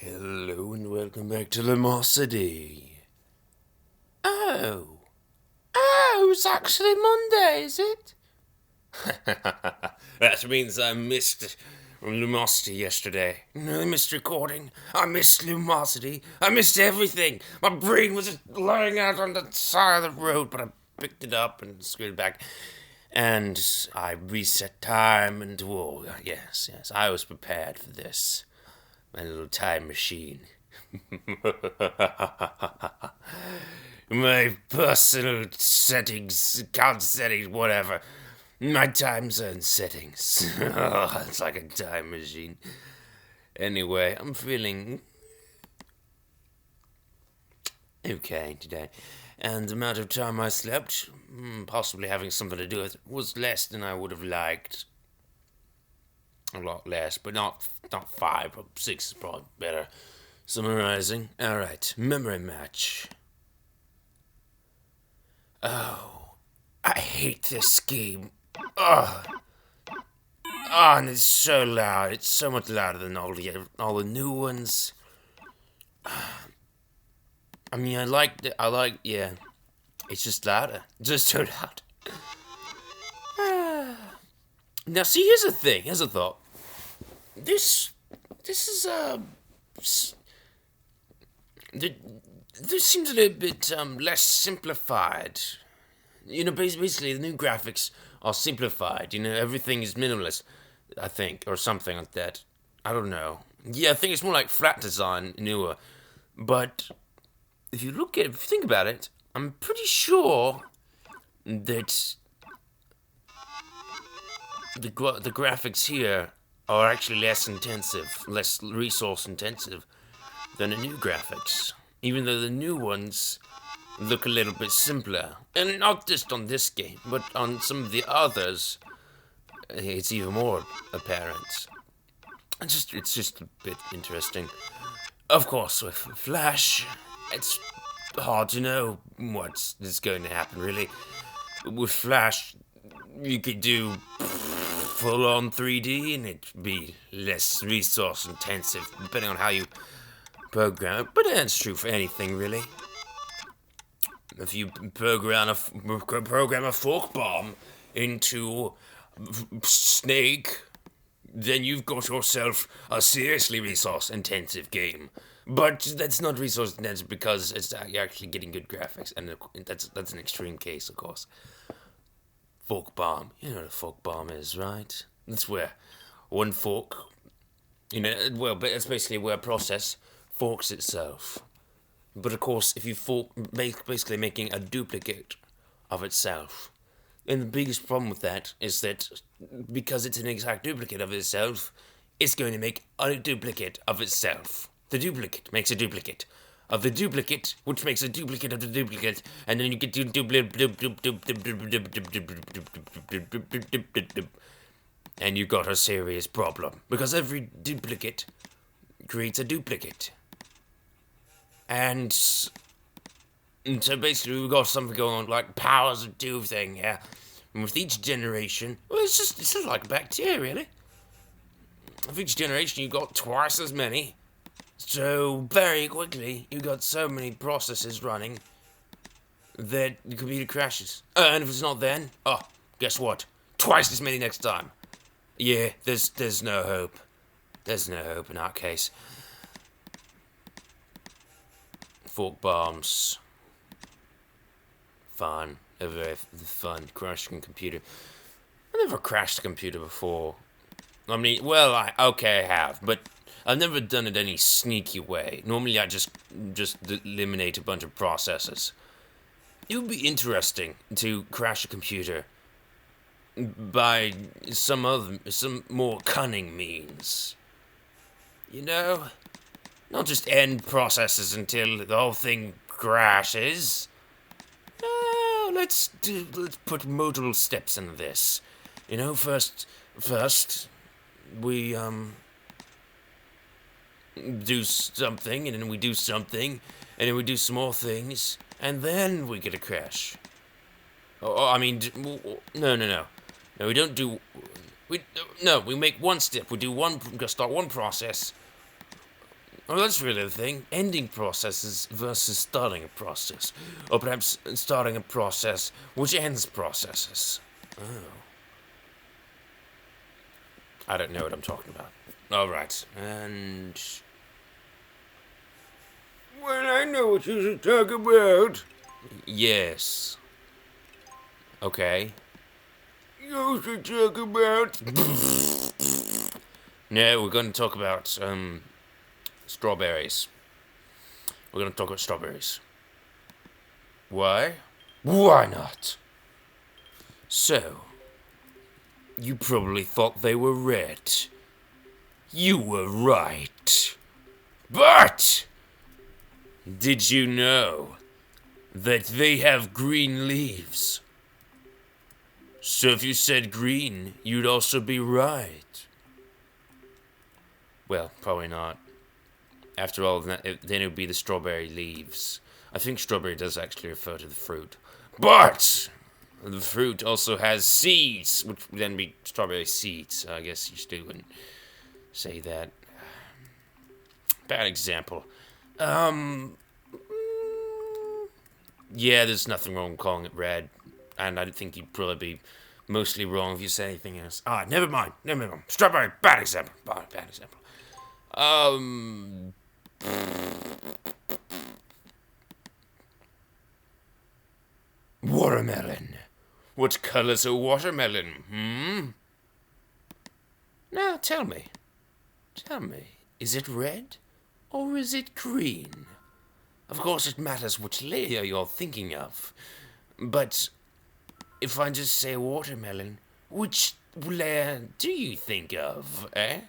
Hello and welcome back to Lumosity. Oh, it's actually Monday, is it? That means I missed Lumosity yesterday. I missed recording. I missed Lumosity. I missed everything. My brain was just lying out on the side of the road, but I picked it up and screwed it back. And I reset time and, whoa, yes, I was prepared for this. My little time machine. My personal settings, account settings, whatever. My time zone settings. It's like a time machine. Anyway, I'm feeling okay today. And the amount of time I slept, possibly having something to do with it, was less than I would have liked. A lot less, but not 5, but 6 is probably better. Summarizing. Alright, memory match. Oh, I hate this game. Oh, and it's so loud. It's so much louder than all the new ones. I mean, yeah. It's just louder. Just so loud. Now, see, here's a thing. Here's a thought. This is this seems a little bit less simplified. You know, basically the new graphics are simplified. You know, everything is minimalist, I think, or something like that. I don't know. Yeah, I think it's more like flat design, newer. But if you think about it, I'm pretty sure that the graphics here are actually less intensive, less resource intensive than the new graphics. Even though the new ones look a little bit simpler. And not just on this game, but on some of the others, it's even more apparent. It's just a bit interesting. Of course, with Flash, it's hard to know what is going to happen, really. With Flash, you could do full-on 3D, and it'd be less resource intensive, depending on how you program it. But that's true for anything, really. If you program a fork bomb into Snake, then you've got yourself a seriously resource-intensive game. But that's not resource-intensive because you're actually getting good graphics, and that's an extreme case, of course. Fork bomb. You know what a fork bomb is, right? That's where one fork, but it's basically where a process forks itself. But of course, if you fork, basically making a duplicate of itself. And the biggest problem with that is that because it's an exact duplicate of itself, it's going to make a duplicate of itself. The duplicate makes a duplicate of the duplicate, which makes a duplicate of the duplicate, and then you get and you got a serious problem because every duplicate creates a duplicate, and so basically we've got something going on like powers of two thing here. And with each generation, well, it's just like bacteria, really. With each generation, you got twice as many. So, very quickly, you got so many processes running that the computer crashes. And if it's not then, guess what? Twice as many next time. Yeah, there's no hope. There's no hope in our case. Fork bombs. Fun. They're very fun. Crashing a computer. I never crashed a computer before. I mean, well, I have, but I've never done it any sneaky way. Normally, I just eliminate a bunch of processes. It would be interesting to crash a computer by some more cunning means. You know, not just end processes until the whole thing crashes. No, let's put multiple steps into this. You know, first we do something, and then we do something, and then we do some more things, and then we get a crash. I mean, no, we don't do. We make one step. We start one process, Well, that's really the thing. Ending processes versus starting a process. Or perhaps starting a process which ends processes. Oh. I don't know what I'm talking about. Alright, and... Well, I know what you should talk about. Yes. Okay. You should talk about... No, we're going to talk about, strawberries. We're going to talk about strawberries. Why? Why not? So, you probably thought they were red. You were right. But, did you know that they have green leaves? So if you said green, you'd also be right. Well, probably not. After all, then it would be the strawberry leaves. I think strawberry does actually refer to the fruit. But the fruit also has seeds, which would then be strawberry seeds. I guess you still wouldn't say that. Bad example. Yeah, there's nothing wrong with calling it red. And I think you'd probably be mostly wrong if you said anything else. Never mind. Strawberry, bad example. Bad example. Watermelon. What color's a watermelon, Now, tell me. Is it red or is it green? Of course, it matters which layer you're thinking of. But if I just say watermelon, which layer do you think of, eh?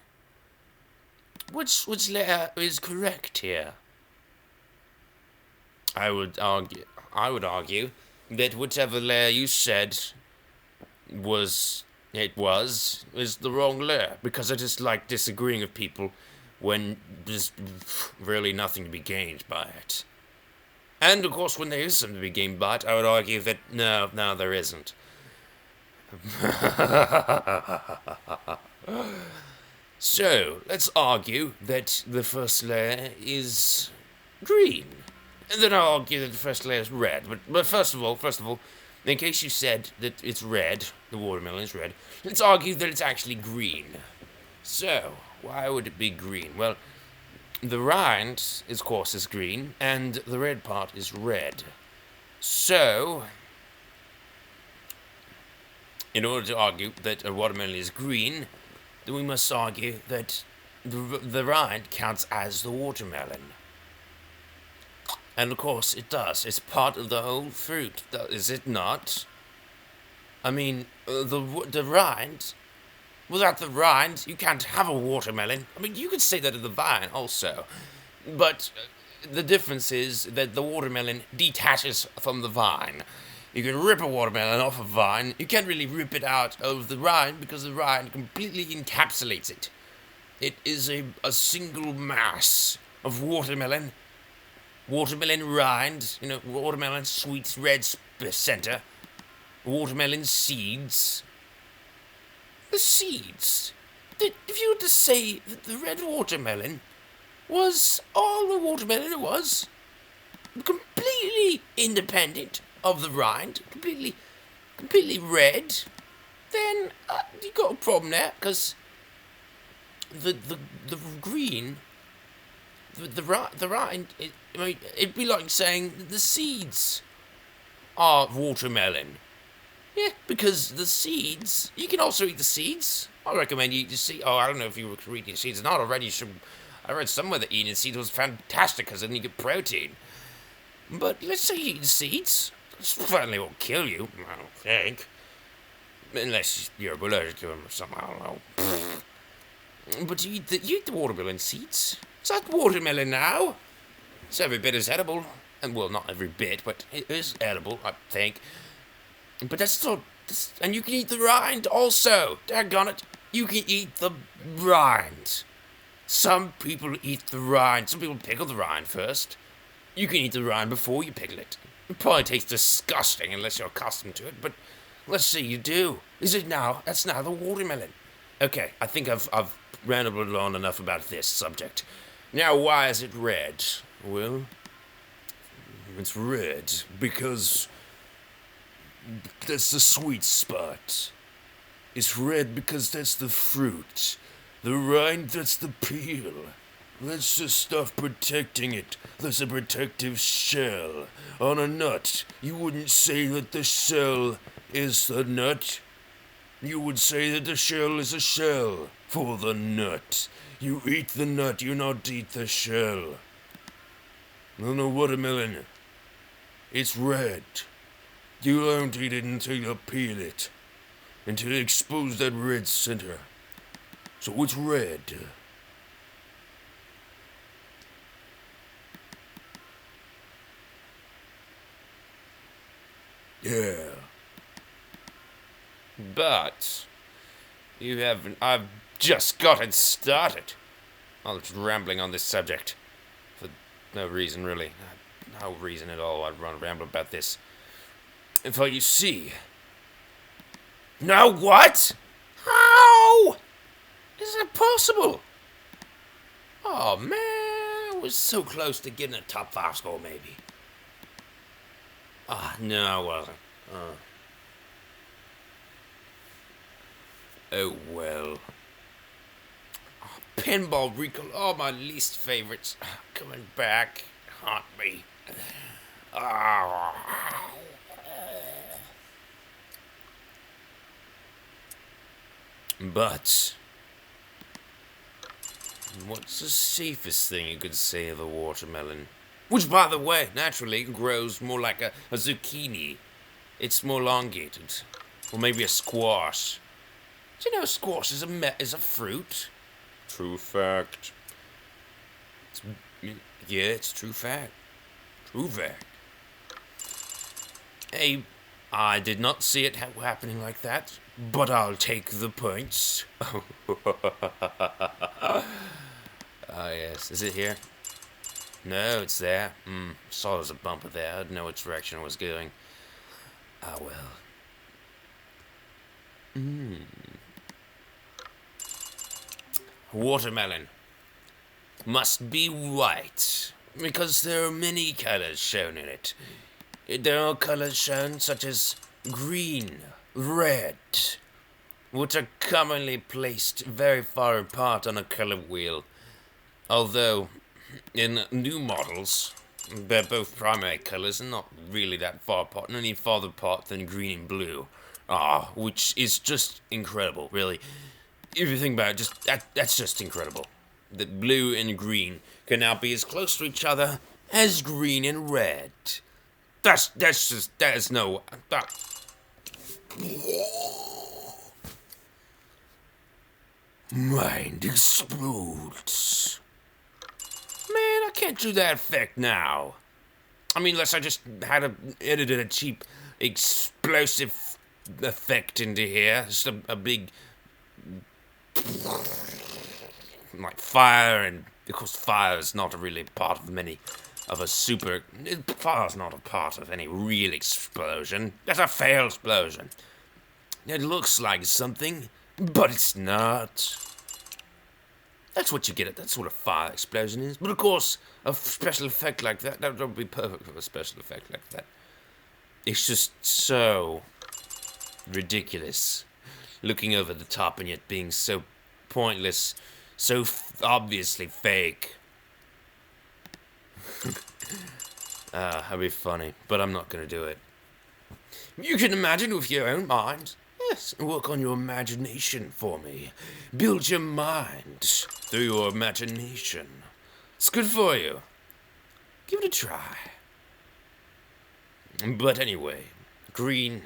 Which layer is correct here? I would argue that whichever layer you said was the wrong layer, because I just like disagreeing with people when there's really nothing to be gained by it. And of course, when there is something to be gained by it, I would argue that no, there isn't. So, let's argue that the first layer is green. And then I'll argue that the first layer is red. But first of all, in case you said that it's red, the watermelon is red, let's argue that it's actually green. So, why would it be green? Well, the rind, of course, is green, and the red part is red. So, in order to argue that a watermelon is green, then we must argue that the rind counts as the watermelon. And of course it does. It's part of the whole fruit, is it not? I mean, the rind... Without the rind, you can't have a watermelon. I mean, you could say that of the vine also. But the difference is that the watermelon detaches from the vine. You can rip a watermelon off a vine. You can't really rip it out of the rind because the rind completely encapsulates it. It is a single mass of watermelon rind, watermelon sweet red center, watermelon seeds. The seeds. If you were to say that the red watermelon was all the watermelon it was, completely independent of the rind, completely red, then you got a problem there, because the green, the rind, it'd be like saying the seeds are watermelon. Yeah, because the seeds, you can also eat the seeds. I recommend you eat the seeds. I don't know if you were eating seeds or not already. I read somewhere that eating seeds was fantastic because then you get protein. But let's say you eat the seeds. It certainly won't kill you, I don't think. Unless you're allergic to them or something, I don't know. But you eat the watermelon seeds. Is that watermelon now? It's every bit as edible. And well, not every bit, but it is edible, I think. But that's still... And you can eat the rind also. Daggone it. You can eat the rind. Some people eat the rind. Some people pickle the rind first. You can eat the rind before you pickle it. It probably tastes disgusting unless you're accustomed to it, but let's say you do. Is it now? That's now the watermelon. Okay, I think I've rambled on enough about this subject. Now, why is it red? Well, it's red because that's the sweet spot. It's red because that's the fruit. The rind, that's the peel. That's the stuff protecting it. That's a protective shell. On a nut, you wouldn't say that the shell is the nut. You would say that the shell is a shell for the nut. You eat the nut, you not eat the shell. On a watermelon, it's red. You don't eat it until you peel it. Until you expose that red center. So it's red. Yeah. But you haven't. I've just gotten started. I'm just rambling on this subject for no reason, really. No reason at all. I'd ramble about this. For you see. No, what? How is it possible? Oh man, I was so close to getting a top 5 score, maybe. Ah, no, I wasn't. Oh well. Oh, pinball recall, all my least favorites. Coming back, haunt me. Oh. But what's the safest thing you could say of a watermelon? Which, by the way, naturally grows more like a zucchini. It's more elongated. Or maybe a squash. Do you know squash is a fruit? True fact. It's true fact. True fact. Hey, I did not see it happening like that, but I'll take the points. Ah, yes. Is it here? No, it's there. Saw there was a bumper there. I didn't know which direction I was going. Ah, well. Watermelon must be white because there are many colors shown in it. There are colors shown such as green, red, which are commonly placed very far apart on a color wheel. Although, in new models, they're both primary colors and not really that far apart, any farther apart than green and blue. Which is just incredible, really. If you think about it, that's just incredible. That blue and green can now be as close to each other as green and red. Mind explodes. Man, I can't do that effect now. I mean, unless I just edited a cheap explosive effect into here. Just a big like fire, and of course fire is not really part of fire's not a part of any real explosion. That's a failed explosion. It looks like something, but it's not. That's what you get. That's what a fire explosion is. But of course, a special effect like that would be perfect for a special effect like that. It's just so ridiculous, looking over the top and yet being so pointless, so obviously fake. That'd be funny, but I'm not gonna do it. You can imagine with your own mind. Yes, work on your imagination for me. Build your mind through your imagination. It's good for you. Give it a try. But anyway, green,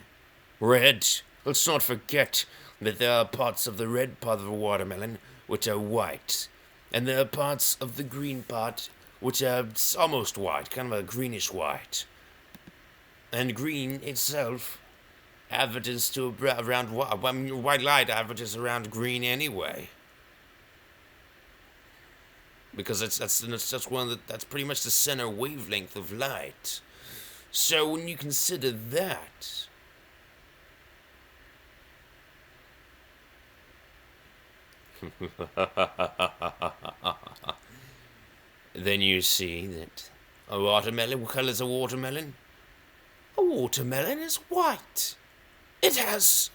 red. Let's not forget that there are parts of the red part of the watermelon which are white, and there are parts of the green part which are almost white, kind of a greenish white. And green itself averages to around white light averages around green anyway, because that's pretty much the center wavelength of light. So when you consider that, then you see that a watermelon, what color is a watermelon? A watermelon is white. It has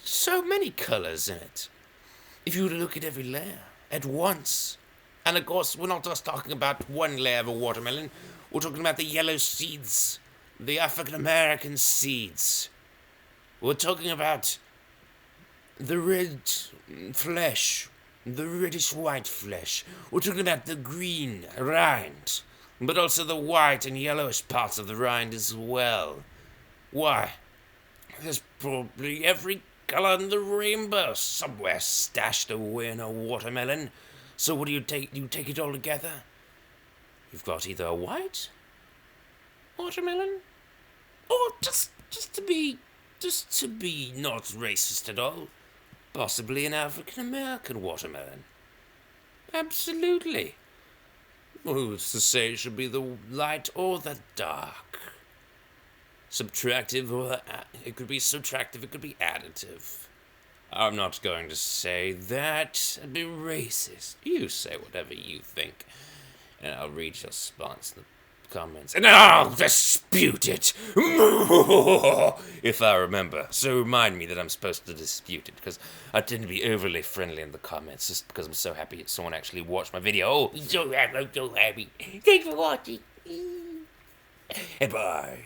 so many colors in it. If you were to look at every layer at once, and of course we're not just talking about one layer of a watermelon, we're talking about the yellow seeds, the African American seeds. We're talking about the red flesh, the reddish white flesh. We're talking about the green rind, but also the white and yellowish parts of the rind as well. Why? There's probably every color in the rainbow somewhere stashed away in a watermelon. So what do you take? You take it all together? You've got either a white watermelon, or just to be not racist at all, possibly an African American watermelon. Absolutely. Who's to say it should be the light or the dark? Subtractive or it could be subtractive, it could be additive. I'm not going to say that. It'd be racist. You say whatever you think, and I'll read your response in the comments, and I'll dispute it if I remember. So remind me that I'm supposed to dispute it, because I tend to be overly friendly in the comments just because I'm so happy that someone actually watched my video. Oh, I'm so happy. Thanks for watching. And bye.